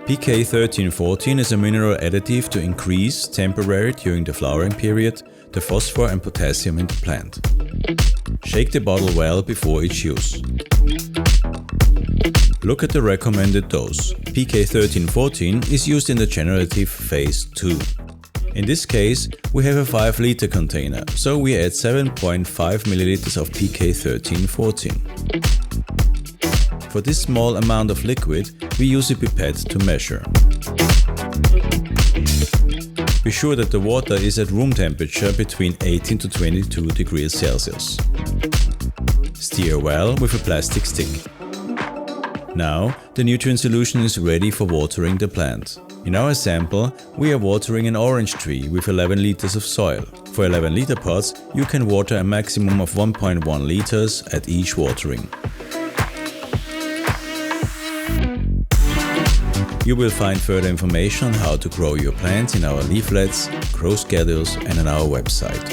PK1314 is a mineral additive to increase, temporarily during the flowering period, the phosphor and potassium in the plant. Shake the bottle well before each use. Look at the recommended dose. PK1314 is used in the generative phase 2. In this case, we have a 5-liter container, so we add 7.5 ml of PK1314. For this small amount of liquid, we use a pipette to measure. Be sure that the water is at room temperature between 18 to 22 degrees Celsius. Stir well with a plastic stick. Now, the nutrient solution is ready for watering the plant. In our sample, we are watering an orange tree with 11 liters of soil. For 11-liter pots, you can water a maximum of 1.1 liters at each watering. You will find further information on how to grow your plants in our leaflets, grow schedules and on our website.